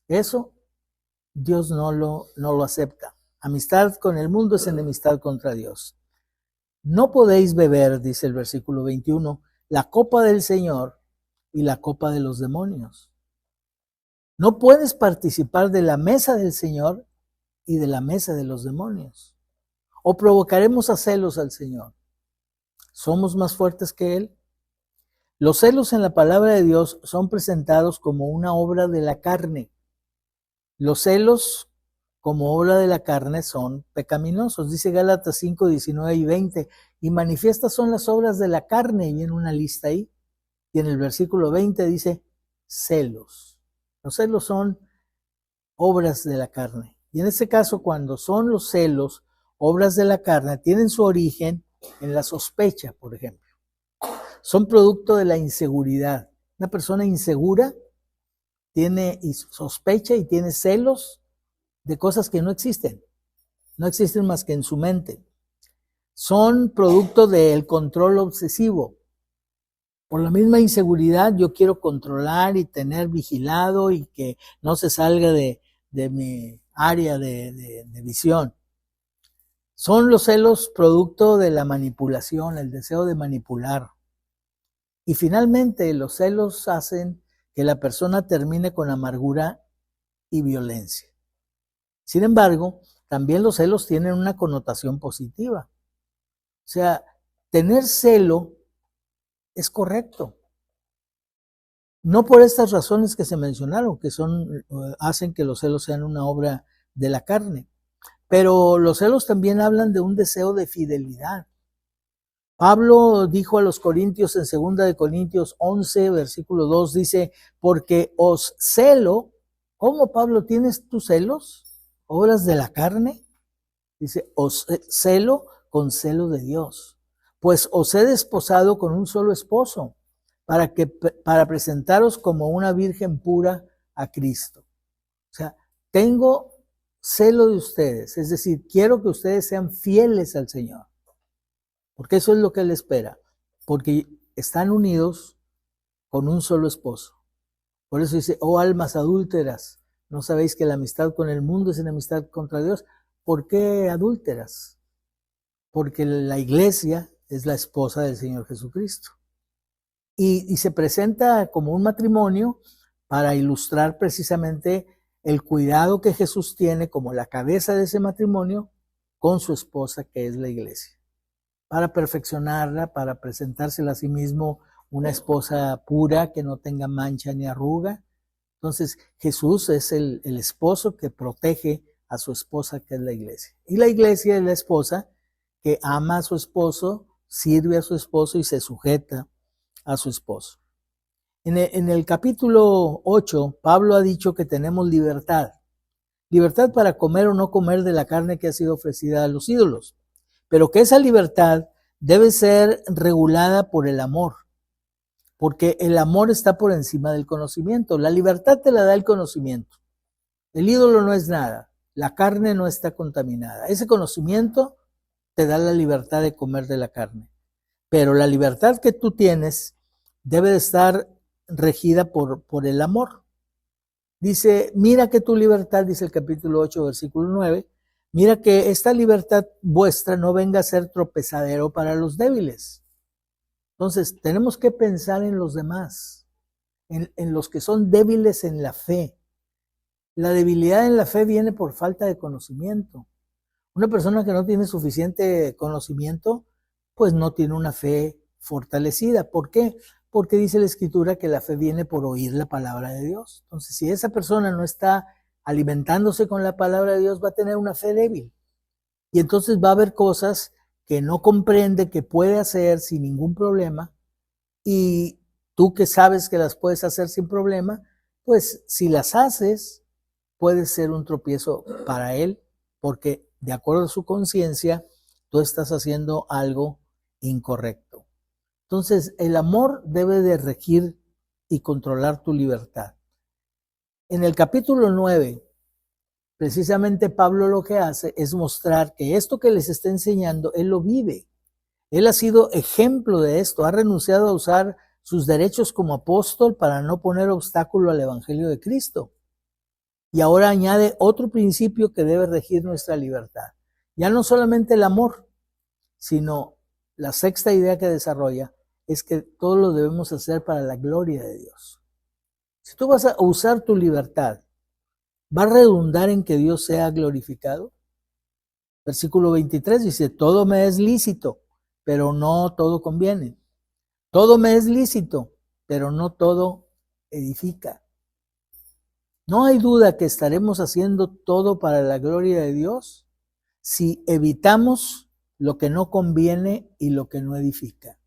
Eso Dios no lo acepta. Amistad con el mundo es enemistad contra Dios. No podéis beber, dice el versículo 21, la copa del Señor y la copa de los demonios. No puedes participar de la mesa del Señor y de la mesa de los demonios. O provocaremos a celos al Señor. ¿Somos más fuertes que Él? Los celos en la palabra de Dios son presentados como una obra de la carne. Los celos como obra de la carne son pecaminosos. Dice Gálatas 5, 19 y 20. Y manifiestas son las obras de la carne. Y viene una lista ahí. Y en el versículo 20 dice celos. Los celos son obras de la carne. Y en este caso, cuando son los celos obras de la carne, tienen su origen en la sospecha, por ejemplo. Son producto de la inseguridad. Una persona insegura tiene sospecha y tiene celos de cosas que no existen más que en su mente. Son producto del control obsesivo. Por la misma inseguridad yo quiero controlar y tener vigilado y que no se salga de mi área de visión. Son los celos producto de la manipulación, el deseo de manipular. Y finalmente los celos hacen que la persona termine con amargura y violencia. Sin embargo, también los celos tienen una connotación positiva. O sea, tener celo es correcto. No por estas razones que se mencionaron, que hacen que los celos sean una obra de la carne. Pero los celos también hablan de un deseo de fidelidad. Pablo dijo a los Corintios en 2 de Corintios 11, versículo 2, dice, porque os celo. ¿Cómo, Pablo, tienes tus celos? ¿Obras de la carne? Dice, os celo con celo de Dios. Pues os he desposado con un solo esposo, para presentaros como una virgen pura a Cristo. O sea, tengo celo de ustedes, es decir, quiero que ustedes sean fieles al Señor. Porque eso es lo que Él espera, porque están unidos con un solo esposo. Por eso dice, oh almas adúlteras, ¿no sabéis que la amistad con el mundo es enemistad contra Dios? ¿Por qué adúlteras? Porque la iglesia es la esposa del Señor Jesucristo. Y se presenta como un matrimonio para ilustrar precisamente el cuidado que Jesús tiene como la cabeza de ese matrimonio con su esposa, que es la iglesia, para perfeccionarla, para presentársela a sí mismo una esposa pura que no tenga mancha ni arruga. Entonces Jesús es el esposo que protege a su esposa, que es la iglesia. Y la iglesia es la esposa que ama a su esposo, sirve a su esposo y se sujeta a su esposo. En el capítulo 8, Pablo ha dicho que tenemos libertad. Libertad para comer o no comer de la carne que ha sido ofrecida a los ídolos. Pero que esa libertad debe ser regulada por el amor. Porque el amor está por encima del conocimiento. La libertad te la da el conocimiento. El ídolo no es nada. La carne no está contaminada. Ese conocimiento te da la libertad de comer de la carne. Pero la libertad que tú tienes debe de estar regida por el amor. Dice, mira que tu libertad, dice el capítulo 8, versículo 9, mira que esta libertad vuestra no venga a ser tropezadero para los débiles. Entonces, tenemos que pensar en los demás, en los que son débiles en la fe. La debilidad en la fe viene por falta de conocimiento. Una persona que no tiene suficiente conocimiento, pues no tiene una fe fortalecida. ¿Por qué? Porque dice la Escritura que la fe viene por oír la palabra de Dios. Entonces, si esa persona no está alimentándose con la palabra de Dios, va a tener una fe débil. Y entonces va a haber cosas que no comprende, que puede hacer sin ningún problema. Y tú que sabes que las puedes hacer sin problema, pues si las haces, puede ser un tropiezo para él, porque de acuerdo a su conciencia, tú estás haciendo algo incorrecto. Entonces, el amor debe de regir y controlar tu libertad. En el capítulo 9, precisamente Pablo lo que hace es mostrar que esto que les está enseñando, él lo vive. Él ha sido ejemplo de esto, ha renunciado a usar sus derechos como apóstol para no poner obstáculo al evangelio de Cristo. Y ahora añade otro principio que debe regir nuestra libertad. Ya no solamente el amor, sino la sexta idea que desarrolla es que todo lo debemos hacer para la gloria de Dios. Si tú vas a usar tu libertad, ¿va a redundar en que Dios sea glorificado? Versículo 23 dice, todo me es lícito, pero no todo conviene. Todo me es lícito, pero no todo edifica. No hay duda que estaremos haciendo todo para la gloria de Dios si evitamos lo que no conviene y lo que no edifica.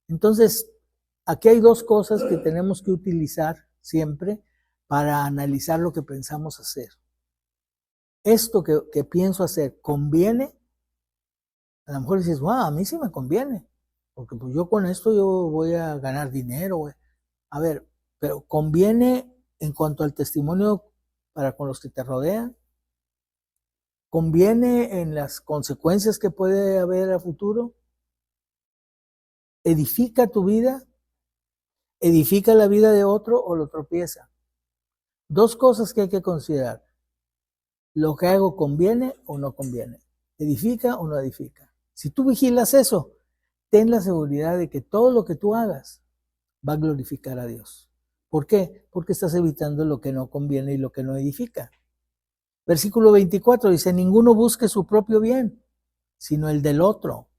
Entonces, aquí hay dos cosas que tenemos que utilizar siempre para analizar lo que pensamos hacer. Esto que pienso hacer, ¿conviene? A lo mejor dices, wow, a mí sí me conviene, porque pues yo con esto yo voy a ganar dinero. A ver, pero ¿conviene en cuanto al testimonio para con los que te rodean? ¿Conviene en las consecuencias que puede haber a futuro? ¿Edifica tu vida? ¿Edifica la vida de otro o lo tropieza? Dos cosas que hay que considerar. ¿Lo que hago conviene o no conviene? ¿Edifica o no edifica? Si tú vigilas eso, ten la seguridad de que todo lo que tú hagas va a glorificar a Dios. ¿Por qué? Porque estás evitando lo que no conviene y lo que no edifica. Versículo 24 dice, ninguno busque su propio bien, sino el del otro.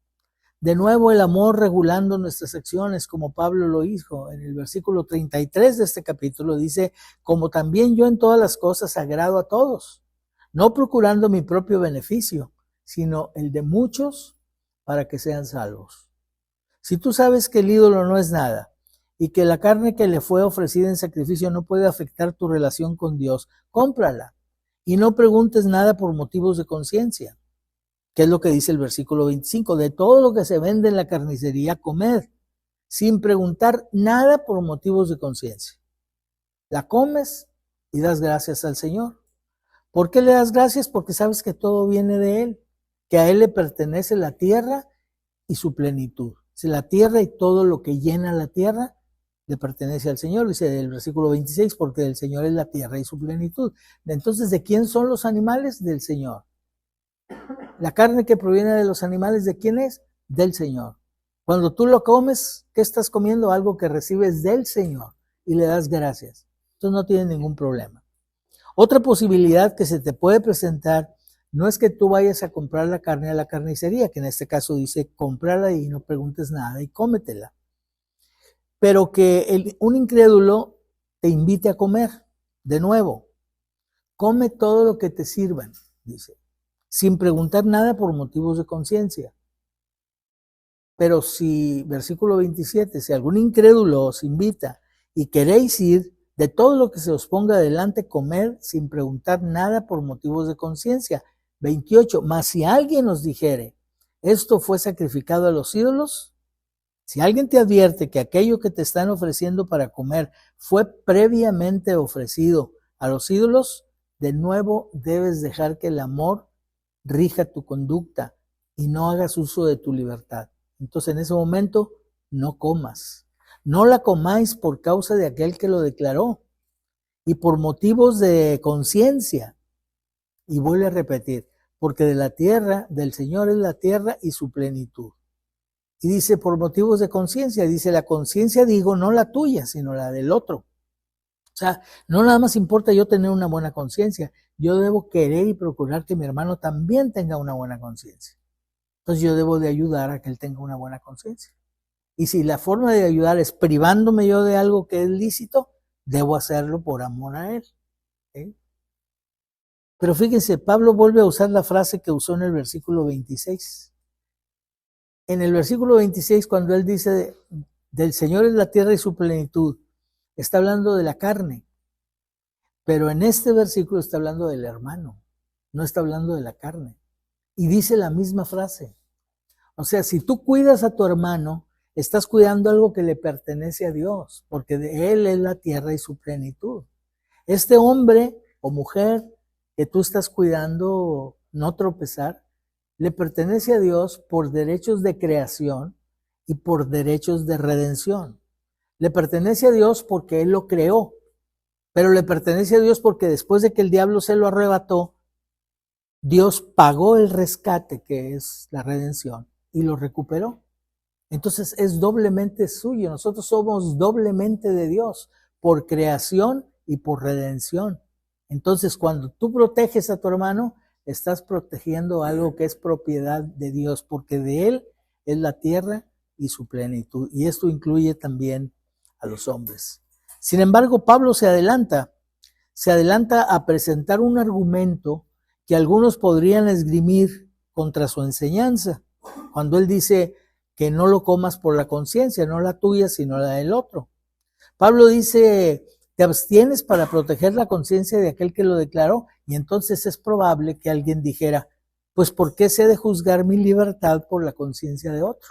De nuevo el amor regulando nuestras acciones, como Pablo lo hizo. En el versículo 33 de este capítulo dice, como también yo en todas las cosas agrado a todos, no procurando mi propio beneficio, sino el de muchos para que sean salvos. Si tú sabes que el ídolo no es nada y que la carne que le fue ofrecida en sacrificio no puede afectar tu relación con Dios, cómprala y no preguntes nada por motivos de conciencia. ¿Qué es lo que dice el versículo 25? De todo lo que se vende en la carnicería, comed, sin preguntar nada por motivos de conciencia. La comes y das gracias al Señor. ¿Por qué le das gracias? Porque sabes que todo viene de Él, que a Él le pertenece la tierra y su plenitud. Si la tierra y todo lo que llena la tierra le pertenece al Señor, dice el versículo 26, porque el Señor es la tierra y su plenitud. Entonces, ¿de quién son los animales? Del Señor. La carne que proviene de los animales, ¿de quién es? Del Señor. Cuando tú lo comes, ¿qué estás comiendo? Algo que recibes del Señor y le das gracias. Entonces no tienes ningún problema. Otra posibilidad que se te puede presentar no es que tú vayas a comprar la carne a la carnicería, que en este caso dice cómprala y no preguntes nada y cómetela. Pero que un incrédulo te invite a comer. De nuevo, come todo lo que te sirvan, dice, sin preguntar nada por motivos de conciencia. Pero si, versículo 27, si algún incrédulo os invita y queréis ir, de todo lo que se os ponga delante, comer sin preguntar nada por motivos de conciencia. 28, mas si alguien os dijere, esto fue sacrificado a los ídolos, si alguien te advierte que aquello que te están ofreciendo para comer fue previamente ofrecido a los ídolos, de nuevo debes dejar que el amor rija tu conducta y no hagas uso de tu libertad. Entonces en ese momento no comas. No la comáis por causa de aquel que lo declaró y por motivos de conciencia. Y vuelve a repetir, porque de la tierra, del Señor es la tierra y su plenitud. Y dice, por motivos de conciencia, dice, la conciencia digo, no la tuya, sino la del otro. O sea, no nada más importa yo tener una buena conciencia, yo debo querer y procurar que mi hermano también tenga una buena conciencia. Entonces yo debo de ayudar a que él tenga una buena conciencia. Y si la forma de ayudar es privándome yo de algo que es lícito, debo hacerlo por amor a él. ¿Sí? Pero fíjense, Pablo vuelve a usar la frase que usó en el versículo 26. En el versículo 26, cuando él dice, del Señor es la tierra y su plenitud, está hablando de la carne. Pero en este versículo está hablando del hermano, no está hablando de la carne. Y dice la misma frase. O sea, si tú cuidas a tu hermano, estás cuidando algo que le pertenece a Dios, porque de Él es la tierra y su plenitud. Este hombre o mujer que tú estás cuidando no tropezar, le pertenece a Dios por derechos de creación y por derechos de redención. Le pertenece a Dios porque Él lo creó, pero le pertenece a Dios porque después de que el diablo se lo arrebató, Dios pagó el rescate, que es la redención, y lo recuperó. Entonces es doblemente suyo. Nosotros somos doblemente de Dios, por creación y por redención. Entonces cuando tú proteges a tu hermano, estás protegiendo algo que es propiedad de Dios, porque de Él es la tierra y su plenitud. Y esto incluye también a los hombres. Sin embargo, Pablo se adelanta a presentar un argumento que algunos podrían esgrimir contra su enseñanza, cuando él dice que no lo comas por la conciencia, no la tuya, sino la del otro. Pablo dice, te abstienes para proteger la conciencia de aquel que lo declaró, y entonces es probable que alguien dijera, pues ¿por qué se ha de juzgar mi libertad por la conciencia de otro?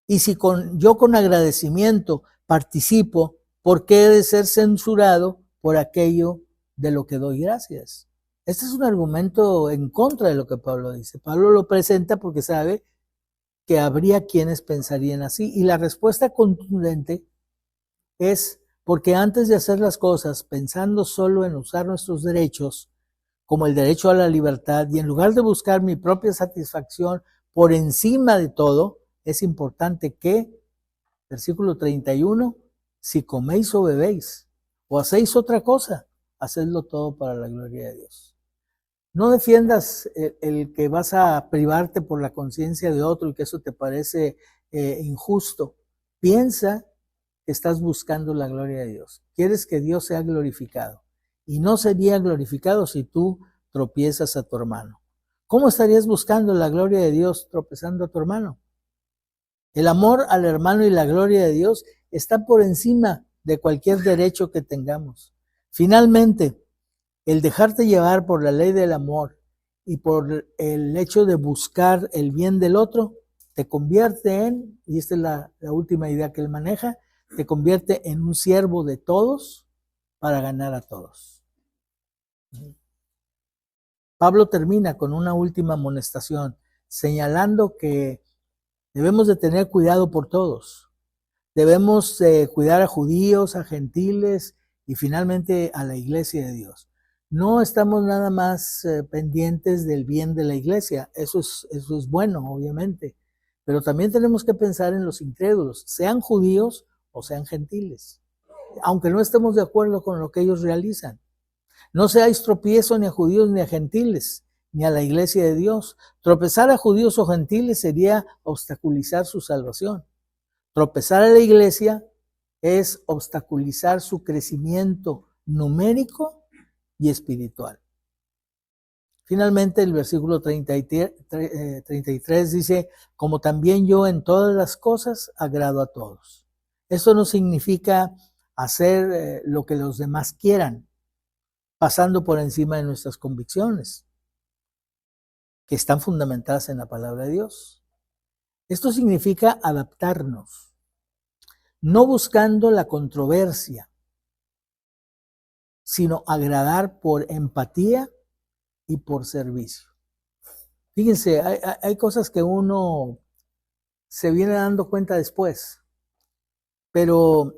Y si yo con agradecimiento participo, ¿por qué he de ser censurado por aquello de lo que doy gracias? Este es un argumento en contra de lo que Pablo dice. Pablo lo presenta porque sabe que habría quienes pensarían así. Y la respuesta contundente es porque antes de hacer las cosas, pensando solo en usar nuestros derechos, como el derecho a la libertad, y en lugar de buscar mi propia satisfacción por encima de todo, es importante que, versículo 31, si coméis o bebéis, o hacéis otra cosa, hacedlo todo para la gloria de Dios. No defiendas el que vas a privarte por la conciencia de otro y que eso te parece injusto. Piensa que estás buscando la gloria de Dios. Quieres que Dios sea glorificado. Y no sería glorificado si tú tropiezas a tu hermano. ¿Cómo estarías buscando la gloria de Dios tropezando a tu hermano? El amor al hermano y la gloria de Dios está por encima de cualquier derecho que tengamos. Finalmente, el dejarte llevar por la ley del amor y por el hecho de buscar el bien del otro, te convierte en, y esta es la última idea que él maneja, te convierte en un siervo de todos para ganar a todos. Pablo termina con una última amonestación, señalando que debemos de tener cuidado por todos. Debemos cuidar a judíos, a gentiles y finalmente a la iglesia de Dios. No estamos nada más pendientes del bien de la iglesia, eso es bueno, obviamente, pero también tenemos que pensar en los incrédulos, sean judíos o sean gentiles, aunque no estemos de acuerdo con lo que ellos realizan. No seáis tropiezo ni a judíos ni a gentiles, ni a la iglesia de Dios. Tropezar a judíos o gentiles sería obstaculizar su salvación. Tropezar a la iglesia es obstaculizar su crecimiento numérico y espiritual. Finalmente, el versículo 33 dice, como también yo en todas las cosas agrado a todos. Esto no significa hacer lo que los demás quieran, pasando por encima de nuestras convicciones, que están fundamentadas en la palabra de Dios. Esto significa adaptarnos, no buscando la controversia, sino agradar por empatía y por servicio. Fíjense, hay cosas que uno se viene dando cuenta después, pero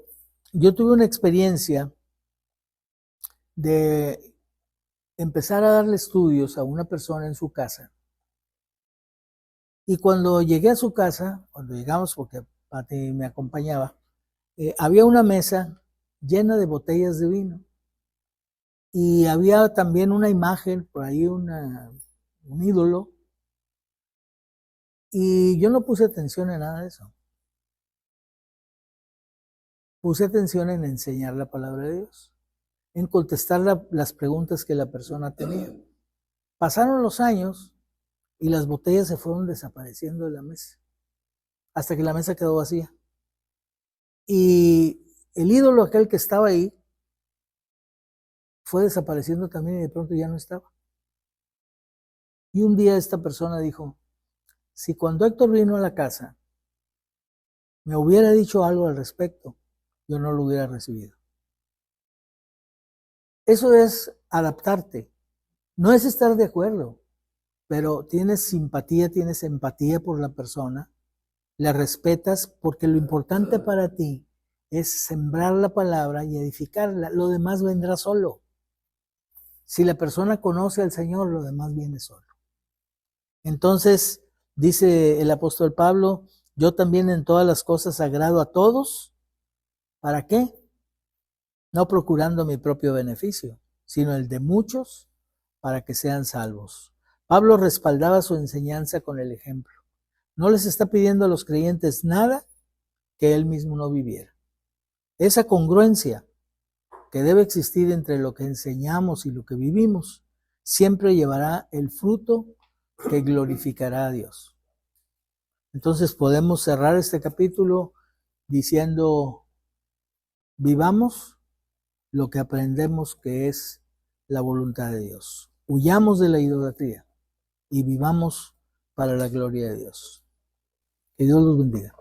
yo tuve una experiencia de empezar a darle estudios a una persona en su casa. Y cuando llegué a su casa, cuando llegamos, porque Pati me acompañaba, había una mesa llena de botellas de vino. Y había también una imagen, por ahí un ídolo. Y yo no puse atención en nada de eso. Puse atención en enseñar la palabra de Dios, en contestar las preguntas que la persona tenía. Pasaron los años y las botellas se fueron desapareciendo de la mesa, hasta que la mesa quedó vacía. Y el ídolo aquel que estaba ahí fue desapareciendo también y de pronto ya no estaba. Y un día esta persona dijo, si cuando Héctor vino a la casa me hubiera dicho algo al respecto, yo no lo hubiera recibido. Eso es adaptarte. No es estar de acuerdo, pero tienes simpatía, tienes empatía por la persona, la respetas, porque lo importante para ti es sembrar la palabra y edificarla. Lo demás vendrá solo. Si la persona conoce al Señor, lo demás viene solo. Entonces, dice el apóstol Pablo, yo también en todas las cosas agrado a todos. ¿Para qué? No procurando mi propio beneficio, sino el de muchos para que sean salvos. Pablo respaldaba su enseñanza con el ejemplo. No les está pidiendo a los creyentes nada que él mismo no viviera. Esa congruencia que debe existir entre lo que enseñamos y lo que vivimos siempre llevará el fruto que glorificará a Dios. Entonces podemos cerrar este capítulo diciendo, vivamos lo que aprendemos que es la voluntad de Dios. Huyamos de la idolatría y vivamos para la gloria de Dios. Que Dios los bendiga.